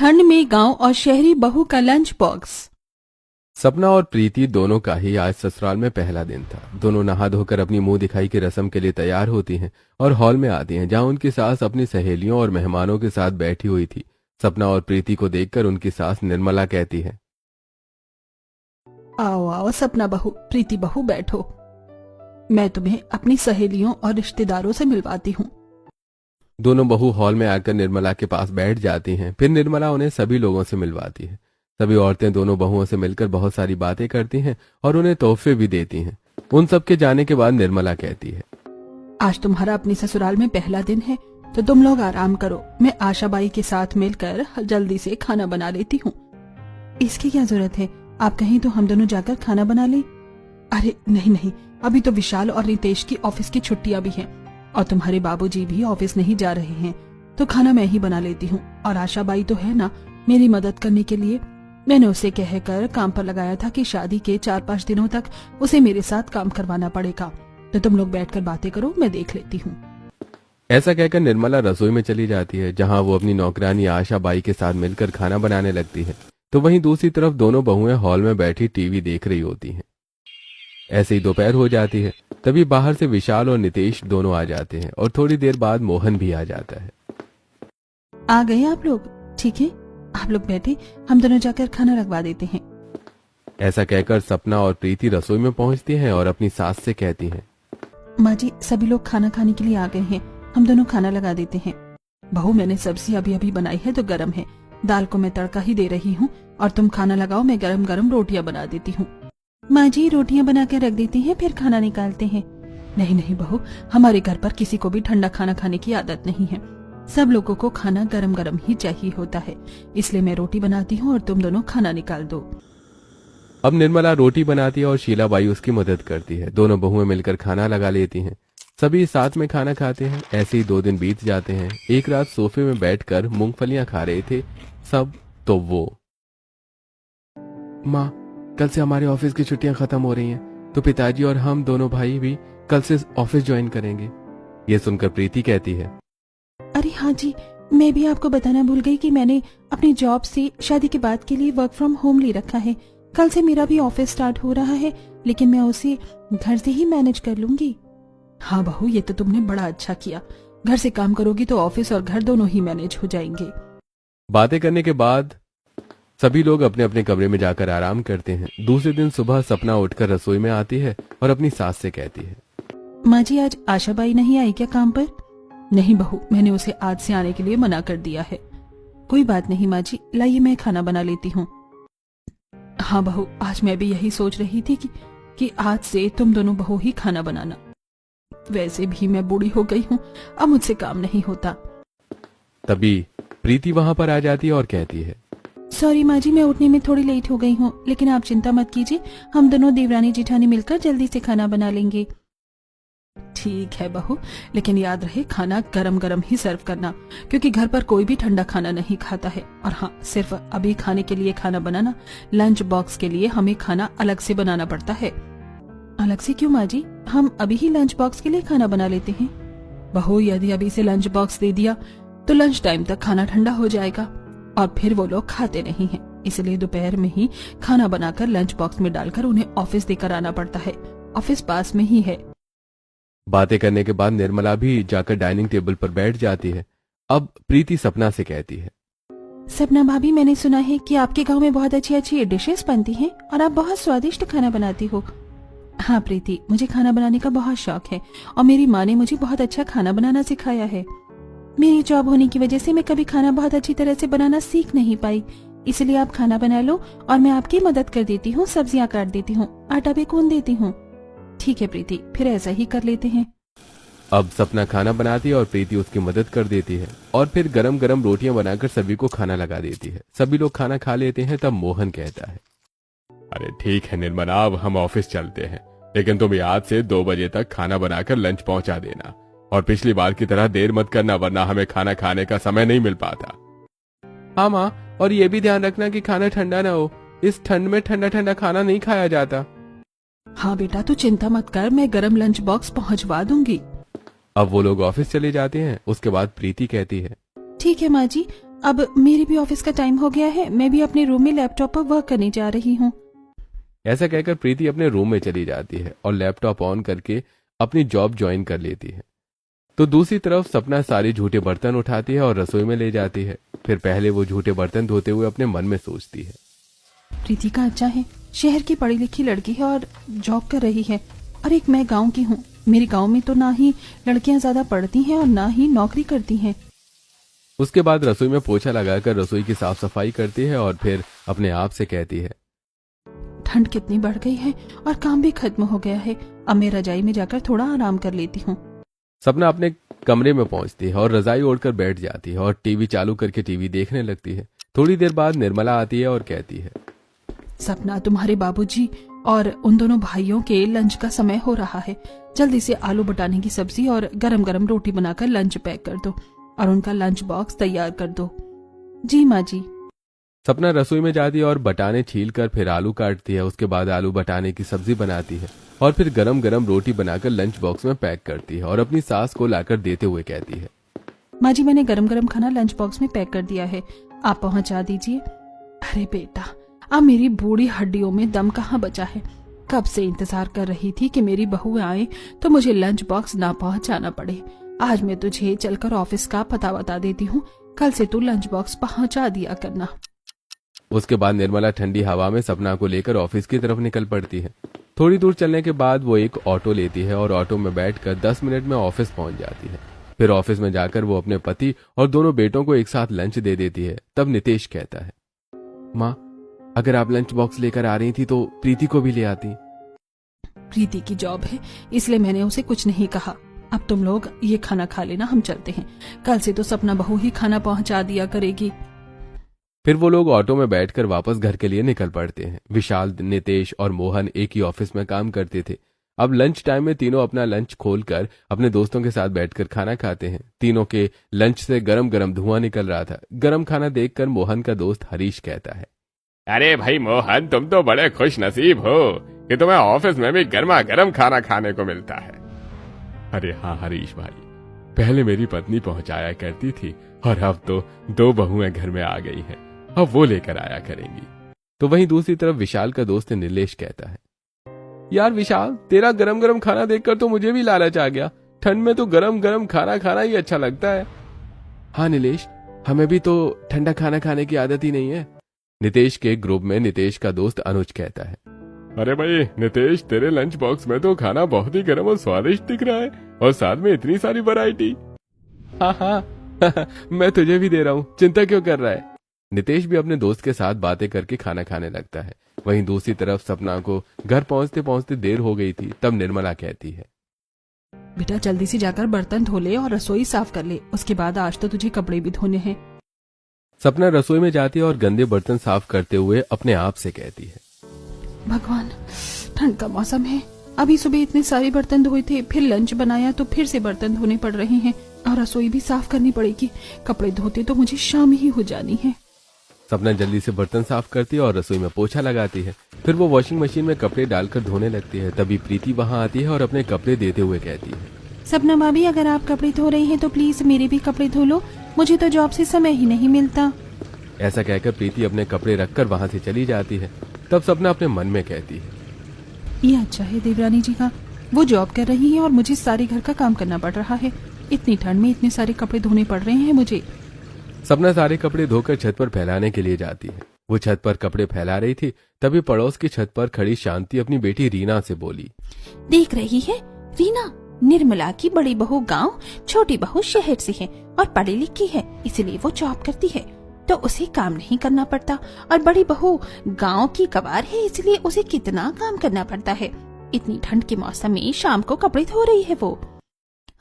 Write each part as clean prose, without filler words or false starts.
ठंड में गांव और शहरी बहू का लंच बॉक्स। सपना और प्रीति दोनों का ही आज ससुराल में पहला दिन था। दोनों नहा धोकर अपनी मुंह दिखाई की रस्म के लिए तैयार होती हैं और हॉल में आती हैं, जहां उनकी सास अपनी सहेलियों और मेहमानों के साथ बैठी हुई थी। सपना और प्रीति को देखकर उनकी सास निर्मला कहती है, आओ आओ सपना बहू, प्रीति बहू, बैठो। मैं तुम्हें अपनी सहेलियों और रिश्तेदारों से मिलवाती हूँ। दोनों बहू हॉल में आकर निर्मला के पास बैठ जाती हैं। फिर निर्मला उन्हें सभी लोगों से मिलवाती है। सभी औरतें दोनों बहुओं से मिलकर बहुत सारी बातें करती हैं और उन्हें तोहफे भी देती हैं। उन सब के जाने के बाद निर्मला कहती है, आज तुम्हारा अपनी ससुराल में पहला दिन है, तो तुम लोग आराम करो। मैं आशाबाई के साथ मिलकर जल्दी से खाना बना लेती हूँ। इसकी क्या जरूरत है, आप कहीं तो हम दोनों जाकर खाना बना लें। अरे नहीं नहीं, अभी तो विशाल और रितेश की ऑफिस की छुट्टियां भी हैं और तुम्हारे बाबूजी भी ऑफिस नहीं जा रहे हैं, तो खाना मैं ही बना लेती हूँ। और आशाबाई तो है ना मेरी मदद करने के लिए। मैंने उसे कहकर काम पर लगाया था कि शादी के 4-5 दिनों तक उसे मेरे साथ काम करवाना पड़ेगा। तो तुम लोग बैठकर बातें करो, मैं देख लेती हूँ। ऐसा कहकर निर्मला रसोई में चली जाती है, जहां वो अपनी नौकरानी आशाबाई के साथ मिलकर खाना बनाने लगती है। तो वहीं दूसरी तरफ दोनों बहुएं हॉल में बैठी टीवी देख रही होती हैं। ऐसे ही दोपहर हो जाती है। तभी बाहर से विशाल और नितेश दोनों आ जाते हैं और थोड़ी देर बाद मोहन भी आ जाता है। आ गए आप लोग? ठीक है, आप लोग बैठे, हम दोनों जाकर खाना रखवा देते हैं। ऐसा कहकर सपना और प्रीति रसोई में पहुंचती हैं और अपनी सास से कहती हैं, माँ जी, सभी लोग खाना खाने के लिए आ गए हैं, हम दोनों खाना लगा देते हैं। बहू, मैंने सब्जी अभी अभी बनाई है तो गरम है, दाल को मैं तड़का ही दे रही हूँ और तुम खाना लगाओ, मैं गरम गरम रोटियां बना देती हूँ। माँ जी, रोटियां बना के रख देती हैं, फिर खाना निकालते हैं। नहीं नहीं बहू, हमारे घर पर किसी को भी ठंडा खाना खाने की आदत नहीं है। सब लोगों को खाना गरम गरम ही चाहिए होता है, इसलिए मैं रोटी बनाती हूँ और तुम दोनों खाना निकाल दो। अब निर्मला रोटी बनाती है और शीलाबाई उसकी मदद करती है। दोनों बहुएं मिलकर खाना लगा लेती हैं। सभी साथ में खाना खाते हैं। ऐसे ही 2 दिन बीत जाते हैं। एक रात सोफे में बैठकर मूंगफलियां खा रहे थे सब, तो वो, माँ, कल से हमारे ऑफिस की छुट्टियां खत्म हो रही हैं, तो पिताजी और हम दोनों भाई भी कल से ऑफिस ज्वाइन करेंगे। ये सुनकर प्रीति कहती है, अरे हाँ जी, मैं भी आपको बताना भूल गई कि मैंने अपनी जॉब से शादी के बाद के लिए वर्क फ्रॉम होम ले रखा है। कल से मेरा भी ऑफिस स्टार्ट हो रहा है, लेकिन मैं उसे घर से ही मैनेज कर लूंगी। हाँ बहू, ये तो तुमने बड़ा अच्छा किया। घर से काम करोगी तो ऑफिस और घर दोनों ही मैनेज हो जाएंगे। बातें करने के बाद सभी लोग अपने अपने कमरे में जाकर आराम करते हैं। दूसरे दिन सुबह सपना उठकर रसोई में आती है और अपनी सास से कहती है, माँ जी, आज आशाबाई नहीं आई क्या काम पर? नहीं बहू, मैंने उसे आज से आने के लिए मना कर दिया है। कोई बात नहीं माँ जी, लाइए मैं खाना बना लेती हूँ। हाँ बहू, आज मैं भी यही सोच रही थी कि आज से तुम दोनों बहू ही खाना बनाना। वैसे भी मैं बूढ़ी हो गई हूँ, अब मुझसे काम नहीं होता। तभी प्रीति वहां पर आ जाती है और कहती है, सॉरी माँ जी, मैं उठने में थोड़ी लेट हो गई हूँ, लेकिन आप चिंता मत कीजिए, हम दोनों देवरानी जिठानी मिलकर जल्दी से खाना बना लेंगे। ठीक है बहू, लेकिन याद रहे खाना गरम गरम ही सर्व करना, क्योंकि घर पर कोई भी ठंडा खाना नहीं खाता है। और हाँ, सिर्फ अभी खाने के लिए खाना बनाना, लंच बॉक्स के लिए हमें खाना अलग से बनाना पड़ता है। अलग से क्यों माँ जी, हम अभी ही लंच बॉक्स के लिए खाना बना लेते हैं। बहू, यदि अभी से लंच बॉक्स दे दिया तो लंच टाइम तक खाना ठंडा हो जाएगा और फिर वो लोग खाते नहीं हैं। इसलिए दोपहर में ही खाना बनाकर लंच बॉक्स में डालकर उन्हें ऑफिस देकर आना पड़ता है। ऑफिस पास में ही है। बातें करने के बाद निर्मला भी जाकर डाइनिंग टेबल पर बैठ जाती है। अब प्रीति सपना से कहती है, सपना भाभी, मैंने सुना है कि आपके गांव में बहुत अच्छी अच्छी डिशेस बनती हैं और आप बहुत स्वादिष्ट खाना बनाती हो। हाँ प्रीति, मुझे खाना बनाने का बहुत शौक है और मेरी माँ ने मुझे बहुत अच्छा खाना बनाना सिखाया है। मेरी जॉब होने की वजह से मैं कभी खाना बहुत अच्छी तरह से बनाना सीख नहीं पाई, इसलिए आप खाना बना लो और मैं आपकी मदद कर देती हूँ, सब्जियां काट देती हूँ, आटा भी गूंद देती हूँ। ठीक है प्रीति, फिर ऐसा ही कर लेते हैं। अब सपना खाना बनाती है और प्रीति उसकी मदद कर देती है और फिर गरम गरम रोटियां बनाकर सभी को खाना लगा देती है। सभी लोग खाना खा लेते हैं। तब मोहन कहता है, अरे ठीक है निर्मला, अब हम ऑफिस चलते हैं, लेकिन तुम आज से 2 बजे तक खाना बनाकर लंच पहुंचा देना और पिछली बार की तरह देर मत करना, वरना हमें खाना खाने का समय नहीं मिल पाता। हाँ माँ, और ये भी ध्यान रखना कि खाना ठंडा ना हो, इस ठंड में ठंडा ठंडा खाना नहीं खाया जाता। हाँ बेटा, तू चिंता मत कर, मैं गरम लंच बॉक्स पहुंचवा दूंगी। अब वो लोग ऑफिस चले जाते हैं। उसके बाद प्रीति कहती है, ठीक है माँ जी, अब मेरे भी ऑफिस का टाइम हो गया है, मैं भी अपने रूम में लैपटॉप पर वर्क करने जा रही हूँ। ऐसा कहकर प्रीति अपने रूम में चली जाती है और लैपटॉप ऑन करके अपनी जॉब ज्वाइन कर लेती है। तो दूसरी तरफ सपना सारे झूठे बर्तन उठाती है और रसोई में ले जाती है। फिर पहले वो झूठे बर्तन धोते हुए अपने मन में सोचती है, प्रीति का अच्छा है, शहर की पढ़ी लिखी लड़की है और जॉब कर रही है, और एक मैं गांव की हूँ। मेरे गांव में तो ना ही लड़कियां ज्यादा पढ़ती हैं और ना ही नौकरी करती हैं। उसके बाद रसोई में पोछा लगाकर रसोई की साफ सफाई करती है और फिर अपने आप से कहती है, ठंड कितनी बढ़ गई है और काम भी खत्म हो गया है। अब मैं रजाई में जाकर थोड़ा आराम कर लेती हूँ। सपना अपने कमरे में पहुंचती है और रजाई ओढ़कर बैठ जाती है और टीवी चालू करके टीवी देखने लगती है। थोड़ी देर बाद निर्मला आती है और कहती है, सपना, तुम्हारे बाबूजी और उन दोनों भाइयों के लंच का समय हो रहा है। जल्दी से आलू बटाने की सब्जी और गरम गरम रोटी बनाकर लंच पैक कर दो और उनका लंच बॉक्स तैयार कर दो। जी माँ जी। सपना रसोई में जाती है और बटाने छील कर फिर आलू काटती है। उसके बाद आलू बटाने की सब्जी बनाती है और फिर गरम गरम रोटी बनाकर लंच बॉक्स में पैक करती है और अपनी सास को लाकर देते हुए कहती है, माँ जी, मैंने गरम गरम खाना लंच बॉक्स में पैक कर दिया है, आप पहुंचा दीजिए। अरे बेटा, अब मेरी बूढ़ी हड्डियों में दम कहाँ बचा है। कब से इंतजार कर रही थी कि मेरी बहू आए तो मुझे लंच बॉक्स ना पहुंचाना पड़े। आज मैं तुझे चलकर ऑफिस का पता बता देती हूँ, कल से तू लंच बॉक्स पहुंचा दिया करना। उसके बाद निर्मला ठंडी हवा में सपना को लेकर ऑफिस की तरफ निकल पड़ती है। थोड़ी दूर चलने के बाद वो एक ऑटो लेती है और ऑटो में बैठकर 10 मिनट में ऑफिस पहुंच जाती है। फिर ऑफिस में जाकर वो अपने पति और दोनों बेटों को एक साथ लंच दे देती है। तब नितेश कहता है, माँ, अगर आप लंच बॉक्स लेकर आ रही थी तो प्रीति को भी ले आती। प्रीति की जॉब है इसलिए मैंने उसे कुछ नहीं कहा। अब तुम लोग ये खाना खा लेना, हम चलते हैं। कल से तो सपना बहू ही खाना पहुंचा दिया करेगी। फिर वो लोग ऑटो में बैठकर वापस घर के लिए निकल पड़ते हैं। विशाल, नितेश और मोहन एक ही ऑफिस में काम करते थे। अब लंच टाइम में तीनों अपना लंच खोलकर अपने दोस्तों के साथ बैठकर खाना खाते हैं। तीनों के लंच से गरम गरम धुआं निकल रहा था। गरम खाना देखकर मोहन का दोस्त हरीश कहता है, अरे भाई मोहन, तुम तो बड़े खुश नसीब हो कि तुम्हें ऑफिस में भी गर्मा गर्म खाना खाने को मिलता है। अरे हाँ हरीश भाई, पहले मेरी पत्नी पहुंचाया करती थी और अब तो 2 बहुएं घर में आ गई हैं, अब वो लेकर आया करेंगी। तो वहीं दूसरी तरफ विशाल का दोस्त नीलेश कहता है, यार विशाल, तेरा गरम गरम खाना देखकर तो मुझे भी लालच आ गया। ठंड में तो गरम गरम खाना खाना ही अच्छा लगता है। हाँ नीलेश, हमें भी तो ठंडा खाना खाने की आदत ही नहीं है। नितेश के ग्रुप में नितेश का दोस्त अनुज कहता है, अरे भाई नितेश, तेरे लंच बॉक्स में तो खाना बहुत ही गर्म और स्वादिष्ट दिख रहा है और साथ में इतनी सारी वैरायटी। हाँ हाँ मैं तुझे भी दे रहा हूँ, चिंता क्यों कर रहा है। नितेश भी अपने दोस्त के साथ बातें करके खाना खाने लगता है। वहीं दूसरी तरफ सपना को घर पहुंचते पहुंचते देर हो गई थी। तब निर्मला कहती है, बेटा जल्दी से जाकर बर्तन धो ले और रसोई साफ कर ले, उसके बाद आज तो तुझे कपड़े भी धोने हैं। सपना रसोई में जाती है और गंदे बर्तन साफ करते हुए अपने आप से कहती है, भगवान, ठंड का मौसम है। अभी सुबह इतने सारे बर्तन धोए थे, फिर लंच बनाया तो फिर से बर्तन धोने पड़ रहे हैं और रसोई भी साफ करनी पड़ेगी। कपड़े धोते तो मुझे शाम ही हो जानी है। सपना जल्दी से बर्तन साफ करती है और रसोई में पोछा लगाती है। फिर वो वॉशिंग मशीन में कपड़े डालकर धोने लगती है। तभी प्रीति वहाँ आती है और अपने कपड़े देते हुए कहती है, सपना भाभी, अगर आप कपड़े धो रही हैं तो प्लीज मेरे भी कपड़े धो लो, मुझे तो जॉब से समय ही नहीं मिलता। ऐसा कहकर प्रीति अपने कपड़े रखकर वहाँ से चली जाती है। तब सपना अपने मन में कहती है, ये अच्छा है देवरानी जी का, वो जॉब कर रही है और मुझे सारे घर का काम करना पड़ रहा है। इतनी ठंड में इतने सारे कपड़े धोने पड़ रहे हैं मुझे। सपना सारे कपड़े धोकर छत पर फैलाने के लिए जाती है। वो छत पर कपड़े फैला रही थी, तभी पड़ोस की छत पर खड़ी शांति अपनी बेटी रीना से बोली, देख रही है रीना, निर्मला की बड़ी बहू गांव, छोटी बहू शहर से है और पढ़ी लिखी है, इसलिए वो जॉब करती है तो उसे काम नहीं करना पड़ता, और बड़ी बहू गांव की कबार है इसलिए उसे कितना काम करना पड़ता है। इतनी ठंड के मौसम में शाम को कपड़े धो रही है वो।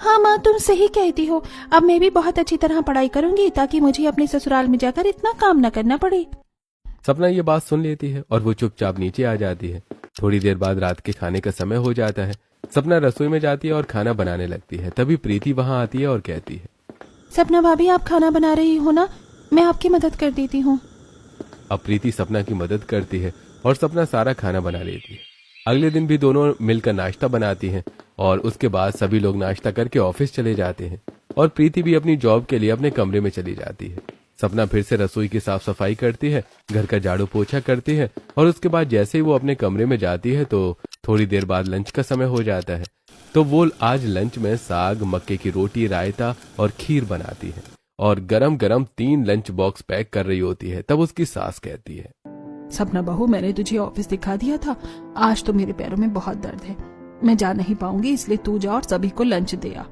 हाँ माँ, तुम सही कहती हो। अब मैं भी बहुत अच्छी तरह पढ़ाई करूंगी ताकि मुझे अपने ससुराल में जाकर इतना काम न करना पड़े। सपना ये बात सुन लेती है और वो चुपचाप नीचे आ जाती है। थोड़ी देर बाद रात के खाने का समय हो जाता है। सपना रसोई में जाती है और खाना बनाने लगती है। तभी प्रीति वहाँ आती है और कहती है, सपना भाभी, आप खाना बना रही हो ना, मैं आपकी मदद कर देती हूँ। अब प्रीति सपना की मदद करती है और सपना सारा खाना बना लेती है। अगले दिन भी दोनों मिलकर नाश्ता बनाती हैं और उसके बाद सभी लोग नाश्ता करके ऑफिस चले जाते हैं और प्रीति भी अपनी जॉब के लिए अपने कमरे में चली जाती है। सपना फिर से रसोई की साफ सफाई करती है, घर का झाड़ू पोछा करती है और उसके बाद जैसे ही वो अपने कमरे में जाती है तो थोड़ी देर बाद लंच का समय हो जाता है। तो वो आज लंच में साग, मक्के की रोटी, रायता और खीर बनाती है और गरम गरम 3 लंच बॉक्स पैक कर रही होती है। तब उसकी सास कहती है, सपना बहू, मैंने तुझे ऑफिस दिखा दिया था, आज तो मेरे पैरों में बहुत दर्द है, मैं जा नहीं पाऊंगी, इसलिए तू जा और सभी को लंच दे आ।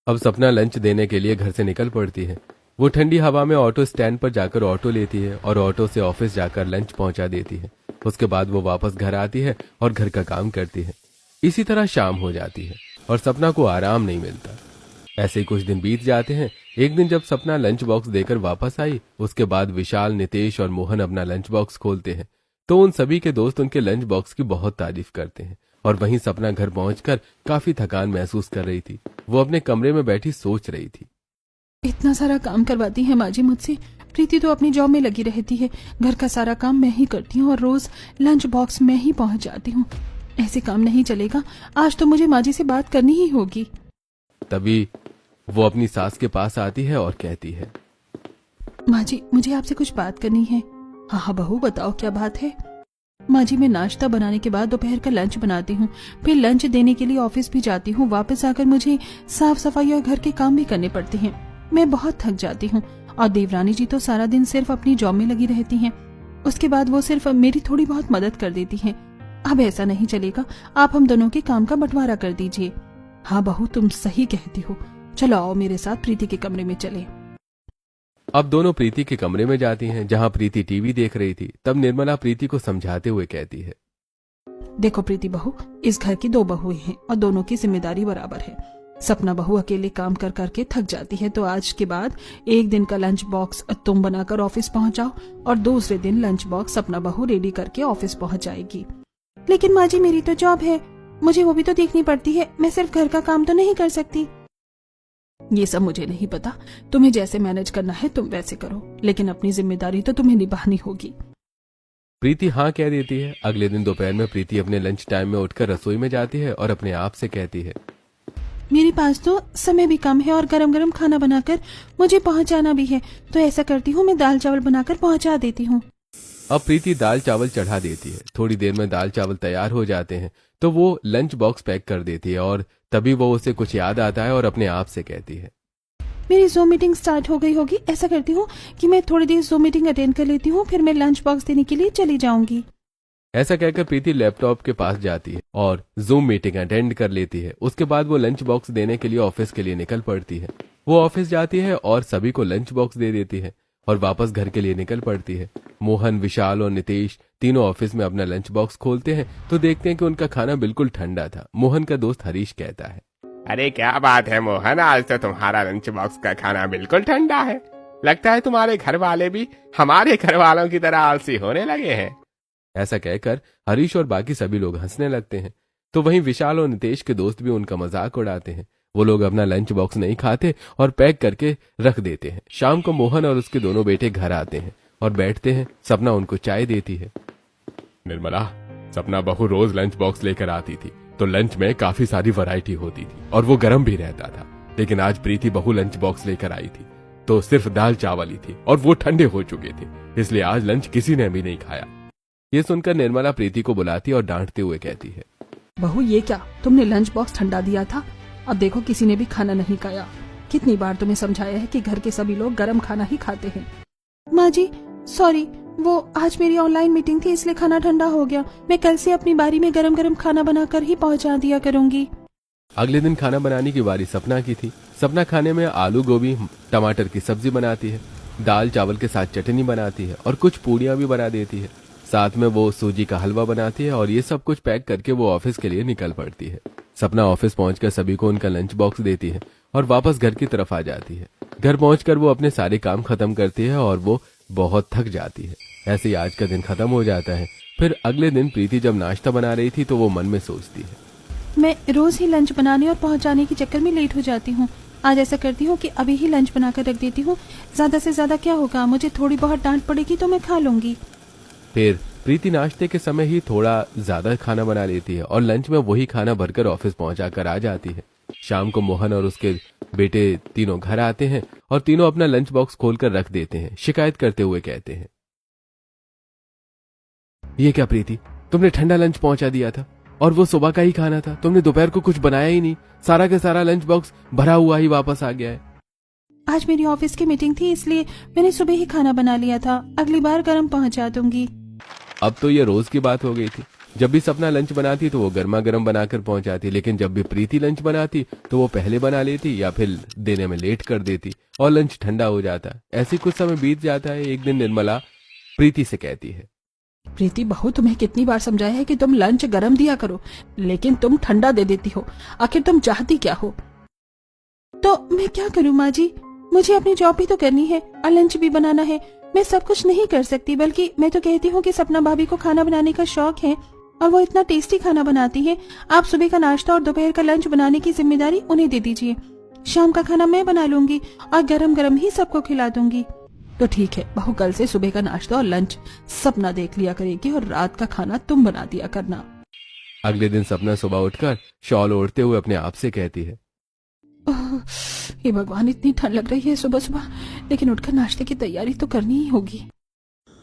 अब सपना लंच देने के लिए घर से निकल पड़ती है। वो ठंडी हवा में ऑटो स्टैंड पर जाकर ऑटो लेती है और ऑटो से ऑफिस जाकर लंच पहुंचा देती है। उसके बाद वो वापस घर आती है और घर का काम करती है। इसी तरह शाम हो जाती है और सपना को आराम नहीं मिलता। ऐसे ही कुछ दिन बीत जाते हैं। एक दिन जब सपना लंच बॉक्स देकर वापस आई, उसके बाद विशाल, नितेश और मोहन अपना लंच बॉक्स खोलते हैं तो उन सभी के दोस्त उनके लंच बॉक्स की बहुत तारीफ करते हैं। और वहीं सपना घर पहुंचकर काफी थकान महसूस कर रही थी। वो अपने कमरे में बैठी सोच रही थी, इतना सारा काम करवाती है माँ जी मुझसे, प्रीति तो अपनी जॉब में लगी रहती है, घर का सारा काम मैं ही करती हूँ और रोज लंच बॉक्स में ही पहुंच जाती हूँ। ऐसे काम नहीं चलेगा, आज तो मुझे माँ जी से बात करनी ही होगी। तभी वो अपनी सास के पास आती है और कहती है, माँ जी, मुझे आपसे कुछ बात करनी है। हाँ हाँ बहू, बताओ क्या बात है। माँ जी, मैं नाश्ता बनाने के बाद दोपहर का लंच बनाती हूँ, फिर लंच देने के लिए ऑफिस भी जाती हूँ। वापस आकर मुझे साफ सफाई और घर के काम भी करने पड़ते हैं। मैं बहुत थक जाती हूँ और देवरानी जी तो सारा दिन सिर्फ अपनी जॉब में लगी रहती हैं। उसके बाद वो सिर्फ मेरी थोड़ी बहुत मदद कर देती हैं। अब ऐसा नहीं चलेगा, आप हम दोनों के काम का बंटवारा कर दीजिए। हाँ बहू, तुम सही कहती हो, चलो आओ मेरे साथ प्रीति के कमरे में चले। अब दोनों प्रीति के कमरे में जाती हैं जहां प्रीति टीवी देख रही थी। तब निर्मला प्रीति को समझाते हुए कहती है, देखो प्रीति बहू, इस घर की 2 बहुएं हैं और दोनों की जिम्मेदारी बराबर है। सपना बहू अकेले काम कर करके थक जाती है, तो आज के बाद एक दिन का लंच बॉक्स तुम बनाकर ऑफिस पहुंच जाओ और दूसरे दिन लंच बॉक्स सपना बहू रेडी करके ऑफिस पहुंच जाएगी। लेकिन माँ जी, मेरी तो जॉब है, मुझे वो भी तो देखनी पड़ती है, मैं सिर्फ घर का काम तो नहीं कर सकती। ये सब मुझे नहीं पता, तुम्हें जैसे मैनेज करना है तुम वैसे करो, लेकिन अपनी जिम्मेदारी तो तुम्हें निभानी होगी। प्रीति हाँ कह देती है। अगले दिन दोपहर में प्रीति अपने लंच टाइम में उठकर रसोई में जाती है और अपने आप से कहती है, मेरे पास तो समय भी कम है और गरम गरम खाना बनाकर मुझे पहुंचाना भी है, तो ऐसा करती हूँ मैं दाल चावल बनाकर पहुंचा देती हूँ। अब प्रीति दाल चावल चढ़ा देती है। थोड़ी देर में दाल चावल तैयार हो जाते हैं तो वो लंच बॉक्स पैक कर देती है और तभी वो उसे कुछ याद आता है और अपने आप से कहती है, मेरी ज़ूम मीटिंग स्टार्ट हो गई होगी, ऐसा करती हूँ कि मैं थोड़ी देर ज़ूम मीटिंग अटेंड कर लेती हूँ, फिर मैं लंच बॉक्स देने के लिए चली जाऊंगी। ऐसा कहकर प्रीति लैपटॉप के पास जाती है और जूम मीटिंग अटेंड कर लेती है। उसके बाद वो लंच बॉक्स देने के लिए ऑफिस के लिए निकल पड़ती है। वो ऑफिस जाती है और सभी को लंच बॉक्स दे देती है और वापस घर के लिए निकल पड़ती है। मोहन, विशाल और नितेश तीनों ऑफिस में अपना लंच बॉक्स खोलते हैं तो देखते हैं कि उनका खाना बिल्कुल ठंडा था। मोहन का दोस्त हरीश कहता है, अरे क्या बात है मोहन, आज तो तुम्हारा लंच बॉक्स का खाना बिल्कुल ठंडा है। लगता है तुम्हारे घर वाले भी हमारे घर वालों की तरह आलसी होने लगे हैं। ऐसा कहकर हरीश और बाकी सभी लोग हंसने लगते हैं। तो वहीं विशाल और नितेश के दोस्त भी उनका मजाक उड़ाते हैं। वो लोग अपना लंच बॉक्स नहीं खाते और पैक करके रख देते हैं। शाम को मोहन और उसके दोनों बेटे घर आते हैं और बैठते हैं। सपना उनको चाय देती है। निर्मला, सपना बहू रोज लंच बॉक्स लेकर आती थी तो लंच में काफी सारी वैरायटी होती थी और वो गर्म भी रहता था। लेकिन आज प्रीति बहू लंच बॉक्स लेकर आई थी तो सिर्फ दाल चावल ही थी और वो ठंडे हो चुके थे, इसलिए आज लंच किसी ने भी नहीं खाया। ये सुनकर निर्मला प्रीति को बुलाती और डांटते हुए कहती है, बहू ये क्या, तुमने लंच बॉक्स ठंडा दिया था, अब देखो किसी ने भी खाना नहीं खाया। कितनी बार तुम्हें समझाया है कि घर के सभी लोग गरम खाना ही खाते हैं। माँ जी सॉरी, वो आज मेरी ऑनलाइन मीटिंग थी इसलिए खाना ठंडा हो गया। मैं कल से अपनी बारी में गरम गरम खाना बनाकर ही पहुंचा दिया करूंगी। अगले दिन खाना बनाने की बारी सपना की थी। सपना खाने में आलू, गोभी, टमाटर की सब्जी बनाती है, दाल चावल के साथ चटनी बनाती है और कुछ पूड़ियाँ भी बना देती है। साथ में वो सूजी का हलवा बनाती है और ये सब कुछ पैक करके वो ऑफिस के लिए निकल पड़ती है। सपना ऑफिस पहुंचकर सभी को उनका लंच बॉक्स देती है और वापस घर की तरफ आ जाती है। घर पहुंचकर वो अपने सारे काम खत्म करती है और वो बहुत थक जाती है। ऐसे ही आज का दिन खत्म हो जाता है। फिर अगले दिन प्रीति जब नाश्ता बना रही थी तो वो मन में सोचती है, मैं रोज ही लंच बनाने और पहुंचाने के चक्कर में लेट हो जाती हूँ। आज ऐसा करती हूँ कि अभी ही लंच बनाकर रख देती हूँ। ज्यादा से ज्यादा क्या होगा, मुझे थोड़ी बहुत डांट पड़ेगी तो मैं खा लूंगी। फिर प्रीति नाश्ते के समय ही थोड़ा ज्यादा खाना बना लेती है और लंच में वही खाना भरकर ऑफिस पहुंचा कर आ जाती है। शाम को मोहन और उसके बेटे तीनों घर आते हैं और तीनों अपना लंच बॉक्स खोलकर रख देते हैं। शिकायत करते हुए कहते हैं, ये क्या प्रीति, तुमने ठंडा लंच पहुंचा दिया था और वो सुबह का ही खाना था। तुमने दोपहर को कुछ बनाया ही नहीं। सारा का सारा लंच बॉक्स भरा हुआ ही वापस आ गया है। आज मेरी ऑफिस की मीटिंग थी, इसलिए मैंने सुबह ही खाना बना लिया था। अगली बार गर्म पहुंचा दूंगी। अब तो ये रोज की बात हो गई थी। जब भी सपना लंच बनाती तो वो गर्मा गर्म बनाकर पहुंचाती, लेकिन जब भी प्रीति लंच बनाती तो वो पहले बना लेती या फिर देने में लेट कर देती और लंच ठंडा हो जाता। ऐसे कुछ समय बीत जाता है। एक दिन निर्मला प्रीति से कहती है, प्रीति बहू, तुम्हें कितनी बार समझाया है कि तुम लंच गरम दिया करो, लेकिन तुम ठंडा दे देती हो। आखिर तुम चाहती क्या हो? तो मैं क्या करूं माँ जी, मुझे अपनी जॉब भी तो करनी है और लंच भी बनाना है। मैं सब कुछ नहीं कर सकती, बल्कि मैं तो कहती हूँ कि सपना भाभी को खाना बनाने का शौक है और वो इतना टेस्टी खाना बनाती है। आप सुबह का नाश्ता और दोपहर का लंच बनाने की जिम्मेदारी उन्हें दे दीजिए। शाम का खाना मैं बना लूंगी और गरम गरम ही सबको खिला दूंगी। तो ठीक है बहू, कल से सुबह का नाश्ता और लंच सपना देख लिया करेगी और रात का खाना तुम बना दिया करना। अगले दिन सपना सुबह उठकर शॉल ओढ़ते हुए अपने आप से कहती है, हे भगवान, इतनी ठंड लग रही है सुबह सुबह, लेकिन उठकर नाश्ते की तैयारी तो करनी ही होगी।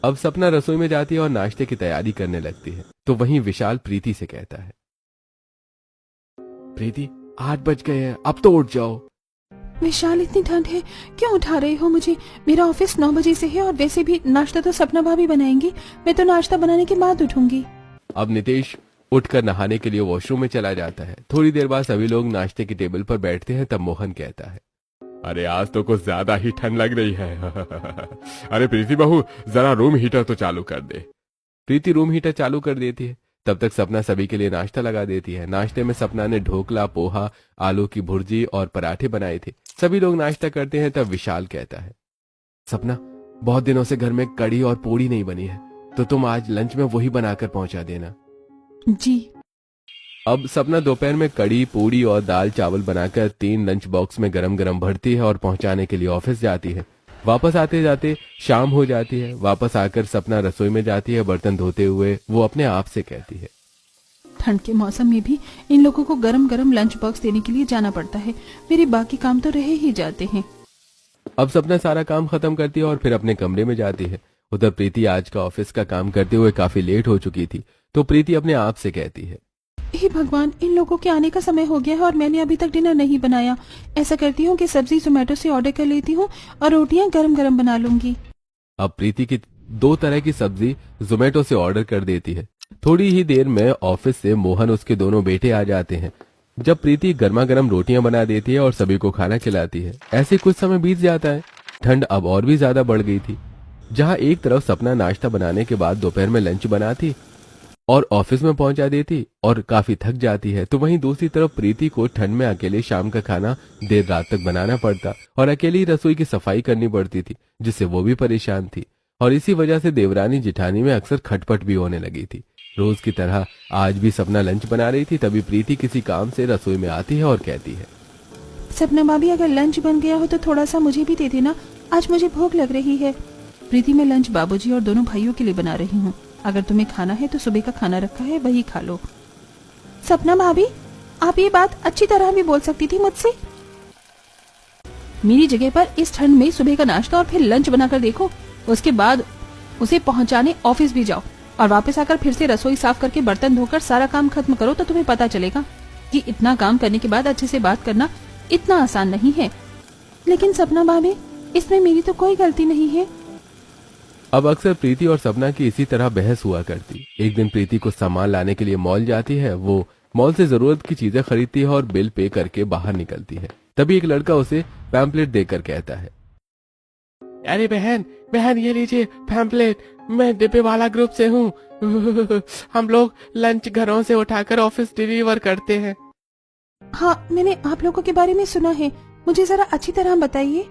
अब सपना रसोई में जाती है और नाश्ते की तैयारी करने लगती है। तो वहीं विशाल प्रीति से कहता है, प्रीति 8 बज गए हैं, अब तो उठ जाओ। विशाल, इतनी ठंड है, क्यों उठा रहे हो मुझे? मेरा ऑफिस 9 बजे से है और वैसे भी नाश्ता तो सपना भाभी बनाएंगी। मैं तो नाश्ता बनाने के बाद उठूंगी। अब नितेश उठकर नहाने के लिए वॉशरूम में चला जाता है। थोड़ी देर बाद सभी लोग नाश्ते की टेबल पर बैठते हैं। तब मोहन कहता है, अरे आज तो कुछ ज्यादा ही ठंड लग रही है। अरे प्रीति बहू, जरा रूम हीटर तो चालू कर दे। प्रीति रूम हीटर चालू कर देती है। तब तक सपना सभी के लिए नाश्ता लगा देती है। नाश्ते में सपना ने ढोकला, पोहा, आलू की भुर्जी और पराठे बनाए थे। सभी लोग नाश्ता करते हैं। तब विशाल कहता है, सपना, बहुत दिनों से घर में कड़ी और पूड़ी नहीं बनी है, तो तुम आज लंच में वही बनाकर पहुंचा देना। जी। अब सपना दोपहर में कड़ी, पूड़ी और दाल चावल बनाकर 3 लंच बॉक्स में गरम गरम भरती है और पहुंचाने के लिए ऑफिस जाती है। वापस आते जाते शाम हो जाती है। वापस आकर सपना रसोई में जाती है। बर्तन धोते हुए वो अपने आप से कहती है, ठंड के मौसम में भी इन लोगों को गरम गरम लंच बॉक्स देने के लिए जाना पड़ता है। मेरे बाकी काम तो रह ही जाते हैं। अब सपना सारा काम खत्म करती है और फिर अपने कमरे में जाती है। उधर प्रीति आज का ऑफिस का काम करते हुए काफी लेट हो चुकी थी। तो प्रीति अपने आप से कहती है, हे भगवान, इन लोगों के आने का समय हो गया है और मैंने अभी तक डिनर नहीं बनाया। ऐसा करती हूँ कि सब्जी जोमेटो से ऑर्डर कर लेती हूँ और रोटियां गरम गरम बना लूंगी। अब प्रीति की 2 तरह की सब्जी जोमेटो से ऑर्डर कर देती है। थोड़ी ही देर में ऑफिस से मोहन उसके दोनों बेटे आ जाते हैं। जब प्रीति गर्मा गर्म रोटियां बना देती है और सभी को खाना खिलाती है। ऐसे कुछ समय बीत जाता है। ठंड अब और भी ज्यादा बढ़ गई थी। जहां एक तरफ सपना नाश्ता बनाने के बाद दोपहर में लंच बनाती और ऑफिस में पहुंचा देती और काफी थक जाती है, तो वहीं दूसरी तरफ प्रीति को ठंड में अकेले शाम का खाना देर रात तक बनाना पड़ता और अकेली रसोई की सफाई करनी पड़ती थी, जिससे वो भी परेशान थी। और इसी वजह से देवरानी जिठानी में अक्सर खटपट भी होने लगी थी। रोज की तरह आज भी सपना लंच बना रही थी। तभी प्रीति किसी काम से रसोई में आती है और कहती है, सपना भाभी, अगर लंच बन गया हो तो थोड़ा सा मुझे भी दे देना, आज मुझे भूख लग रही है। प्रीति, मैं लंच बाबूजी और दोनों भाइयों के लिए बना रही हूँ। अगर तुम्हें खाना है तो सुबह का खाना रखा है, वही खा लो। सपना भाभी, आप ये बात अच्छी तरह भी बोल सकती थी मुझसे। मेरी जगह पर इस ठंड में सुबह का नाश्ता और फिर लंच बनाकर देखो। उसके बाद उसे पहुंचाने ऑफिस भी जाओ और वापस आकर फिर से रसोई साफ करके बर्तन धोकर सारा काम खत्म करो, तो तुम्हें पता चलेगा कि इतना काम करने के बाद अच्छे से बात करना इतना आसान नहीं है। लेकिन सपना भाभी, इसमें मेरी तो कोई गलती नहीं है। अब अक्सर प्रीति और सपना की इसी तरह बहस हुआ करती। एक दिन प्रीति को सामान लाने के लिए मॉल जाती है। वो मॉल से जरूरत की चीजें खरीदती है और बिल पे करके बाहर निकलती है। तभी एक लड़का उसे पैम्पलेट देकर कहता है, अरे बहन बहन, ये लीजिए पैम्पलेट, मैं डिब्बे वाला ग्रुप से हूँ। हम लोग लंच घरों से उठाकर ऑफिस डिलीवर करते हैं। हाँ, मैंने आप लोगों के बारे में सुना है, मुझे जरा अच्छी तरह बताइए।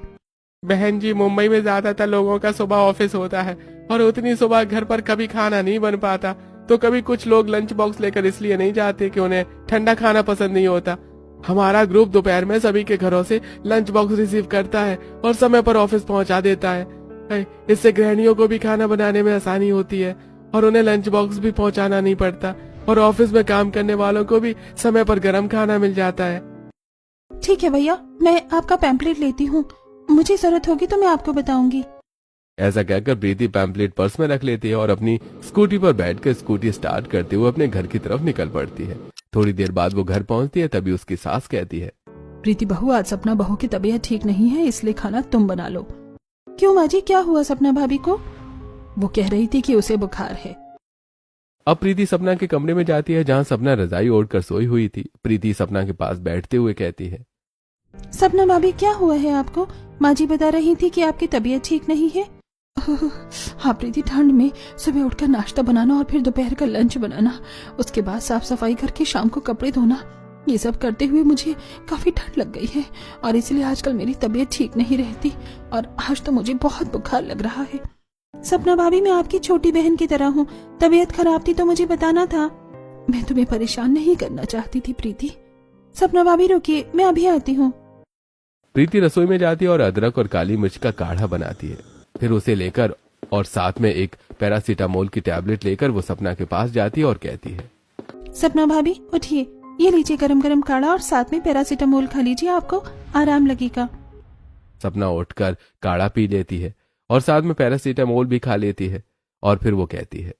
बहन जी, मुंबई में ज्यादातर लोगों का सुबह ऑफिस होता है और उतनी सुबह घर पर कभी खाना नहीं बन पाता। तो कभी कुछ लोग लंच बॉक्स लेकर इसलिए नहीं जाते कि उन्हें ठंडा खाना पसंद नहीं होता। हमारा ग्रुप दोपहर में सभी के घरों से लंच बॉक्स रिसीव करता है और समय पर ऑफिस पहुंचा देता है। इससे गृहिणियों को भी खाना बनाने में आसानी होती है और उन्हें लंच बॉक्स भी पहुंचाना नहीं पड़ता और ऑफिस में काम करने वालों को भी समय पर गर्म खाना मिल जाता है। ठीक है भैया, मैं आपका पैम्पलेट लेती हूँ, मुझे जरूरत होगी तो मैं आपको बताऊंगी। ऐसा कहकर प्रीति पैम्पलेट पर्स में रख लेती है और अपनी स्कूटी पर बैठकर स्कूटी स्टार्ट करते हुए अपने घर की तरफ निकल पड़ती है। थोड़ी देर बाद वो घर पहुंचती है, तभी उसकी सास कहती है, प्रीति बहू, आज सपना बहू की तबीयत ठीक नहीं है, इसलिए खाना तुम बना लो। क्यों माँ जी, क्या हुआ सपना भाभी को? वो कह रही थी कि उसे बुखार है। अब प्रीति सपना के कमरे में जाती है जहां सपना रजाई ओढ़कर सोई हुई थी। प्रीति सपना के पास बैठते हुए कहती है, सपना भाभी क्या हुआ है आपको? माँ जी बता रही थी कि आपकी तबीयत ठीक नहीं है। हाँ प्रीति, ठंड में सुबह उठकर नाश्ता बनाना और फिर दोपहर का लंच बनाना, उसके बाद साफ सफाई करके शाम को कपड़े धोना, ये सब करते हुए मुझे काफी ठंड लग गई है और इसलिए आजकल मेरी तबीयत ठीक नहीं रहती और आज तो मुझे बहुत बुखार लग रहा है। सपना भाभी, मैं आपकी छोटी बहन की तरह हूँ, तबीयत खराब थी तो मुझे बताना था, मैं तुम्हें परेशान नहीं करना चाहती थी। प्रीति, सपना भाभी रुकिए, मैं अभी आती हूँ। प्रीति रसोई में जाती है और अदरक और काली मिर्च का काढ़ा बनाती है। फिर उसे लेकर और साथ में एक पैरासीटामोल की टैबलेट लेकर वो सपना के पास जाती है और कहती है, सपना भाभी उठिए, ये लीजिए गरम गरम काढ़ा और साथ में पैरासीटामोल खा लीजिए, आपको आराम लगेगा। सपना उठकर काढ़ा पी लेती है और साथ में पैरासीटामोल भी खा लेती है और फिर वो कहती है,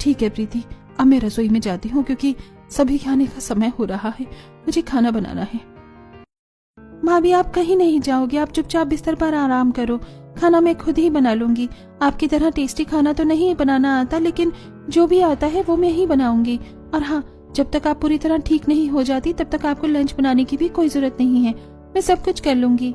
ठीक है प्रीति, अब मैं रसोई में जाती हूँ क्योंकि सभी खाने का समय हो रहा है, मुझे खाना बनाना है। भाभी आप कहीं नहीं जाओगे, आप चुपचाप बिस्तर पर आराम करो, खाना मैं खुद ही बना लूंगी। आपकी तरह टेस्टी खाना तो नहीं बनाना आता, लेकिन जो भी आता है वो मैं ही बनाऊंगी। और हाँ, जब तक आप पूरी तरह ठीक नहीं हो जाती तब तक आपको लंच बनाने की भी कोई जरूरत नहीं है, मैं सब कुछ कर लूंगी।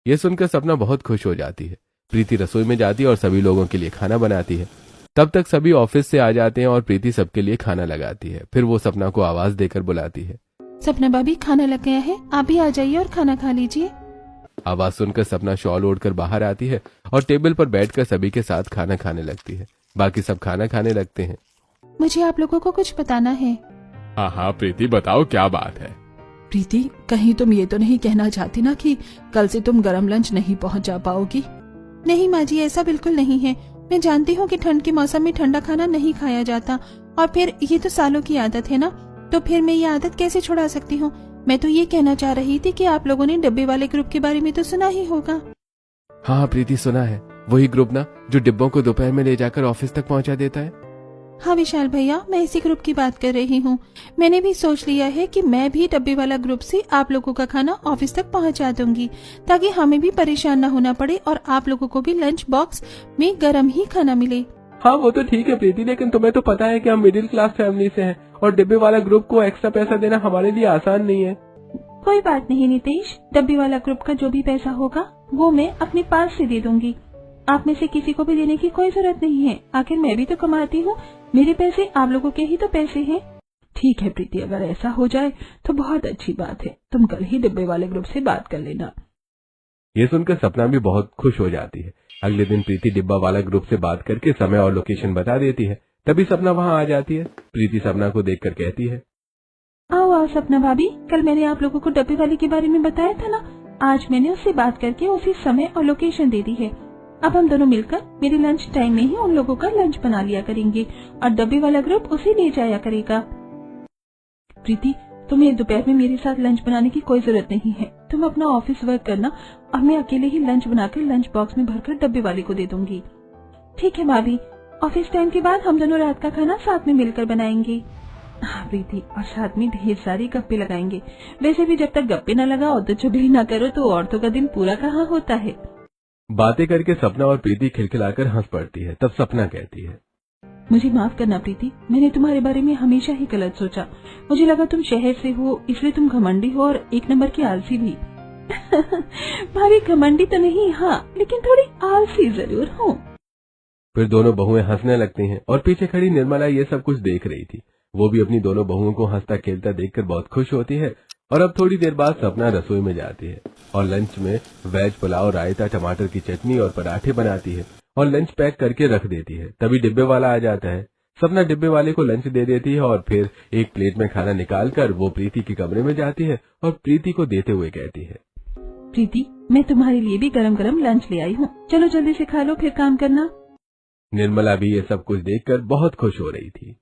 ये सुनकर सपना बहुत खुश हो जाती है। प्रीति रसोई में जाती है और सभी लोगों के लिए खाना बनाती है। तब तक सभी ऑफिस से आ जाते हैं और प्रीति सबके लिए खाना लगाती है। फिर वो सपना को आवाज देकर बुलाती है, सपना भाभी खाना लग गया है, आप भी आ जाइए और खाना खा लीजिए। आवाज सुनकर सपना शॉल ओढ़कर बाहर आती है और टेबल पर बैठकर सभी के साथ खाना खाने लगती है। बाकी सब खाना खाने लगते हैं। मुझे आप लोगों को कुछ बताना है। हाँ हाँ प्रीति, बताओ क्या बात है। प्रीति, कहीं तुम ये तो नहीं कहना चाहती ना कि कल से तुम गरम लंच नहीं पहुंचा पाओगी? नहीं माँ जी, ऐसा बिल्कुल नहीं है। मैं जानती हूँ कि ठंड के मौसम में ठंडा खाना नहीं खाया जाता और फिर ये तो सालों की आदत है ना, तो फिर मैं ये आदत कैसे छुड़ा सकती हूँ? मैं तो ये कहना चाह रही थी कि आप लोगों ने डब्बे वाले ग्रुप के बारे में तो सुना ही होगा। हाँ प्रीति, सुना है, वही ग्रुप ना जो डिब्बों को दोपहर में ले जाकर ऑफिस तक पहुंचा देता है। हाँ विशाल भैया, मैं इसी ग्रुप की बात कर रही हूँ। मैंने भी सोच लिया है कि मैं भी डब्बे वाला ग्रुप से आप लोगों का खाना ऑफिस तक पहुँचा दूंगी, ताकि हमें भी परेशान न होना पड़े और आप लोगों को भी लंच बॉक्स में गरम ही खाना मिले। हाँ वो तो ठीक है प्रीति, लेकिन तुम्हें तो पता है कि हम मिडिल क्लास फैमिली से हैं और डिब्बे वाला ग्रुप को एक्स्ट्रा पैसा देना हमारे लिए आसान नहीं है। कोई बात नहीं नितेश, डब्बे वाला ग्रुप का जो भी पैसा होगा वो मैं अपने पास से दे दूंगी। आप में से किसी को भी देने की कोई जरूरत नहीं है, आखिर मैं भी तो कमाती हूँ, मेरे पैसे आप लोगों के ही तो पैसे हैं। ठीक है प्रीति, अगर ऐसा हो जाए तो बहुत अच्छी बात है, तुम कल ही डिब्बे वाले ग्रुप से बात कर लेना। ये सुनकर सपना भी बहुत खुश हो जाती है। अगले दिन प्रीति डिब्बा वाला ग्रुप से बात करके समय और लोकेशन बता देती है। तभी सपना वहाँ आ जाती है। प्रीति सपना को देखकर कहती है, आओ आओ सपना भाभी, कल मैंने आप लोगों को डब्बे वाले के बारे में बताया था ना, आज मैंने उससे बात करके उसी समय और लोकेशन दे दी है। अब हम दोनों मिलकर मेरे लंच टाइम में ही उन लोगों का लंच बना लिया करेंगे और डब्बे वाला ग्रुप उसे ले जाया करेगा। प्रीति, तुम्हें दोपहर में मेरे साथ लंच बनाने की कोई जरूरत नहीं है, तुम अपना ऑफिस वर्क करना और मैं अकेले ही लंच बनाकर लंच बॉक्स में भरकर डब्बे वाले को दे दूंगी। ठीक है भाभी, ऑफिस टाइम के बाद हम दोनों रात का खाना साथ में मिलकर बनाएंगे। हाँ प्रीति, और साथ में ढेर सारी गप्पे लगाएंगे। वैसे भी जब तक गप्पे न लगाओ तो चुगली न करो तो औरतों का दिन पूरा कहाँ होता है। बातें करके सपना और प्रीति खिलखिलाकर हंस पड़ती है। तब सपना कहती है, मुझे माफ करना प्रीति, मैंने तुम्हारे बारे में हमेशा ही गलत सोचा। मुझे लगा तुम शहर से हो इसलिए तुम घमंडी हो और एक नंबर की आलसी भी। भाभी घमंडी तो नहीं, हाँ लेकिन थोड़ी आलसी जरूर हूँ। फिर दोनों बहुएं हंसने लगती हैं और पीछे खड़ी निर्मला ये सब कुछ देख रही थी। वो भी अपनी दोनों बहुओं को हंसता खेलता देखकर बहुत खुश होती है। और अब थोड़ी देर बाद सपना रसोई में जाती है और लंच में वेज पुलाव, रायता, टमाटर की चटनी और पराठे बनाती है और लंच पैक करके रख देती है। तभी डिब्बे वाला आ जाता है। सपना डिब्बे वाले को लंच दे देती है और फिर एक प्लेट में खाना निकालकर वो प्रीति के कमरे में जाती है और प्रीति को देते हुए कहती है, प्रीति, मैं तुम्हारे लिए भी गरम गरम लंच ले आई हूँ, चलो जल्दी से खा लो फिर काम करना। निर्मला भी ये सब कुछ देखकर बहुत खुश हो रही थी।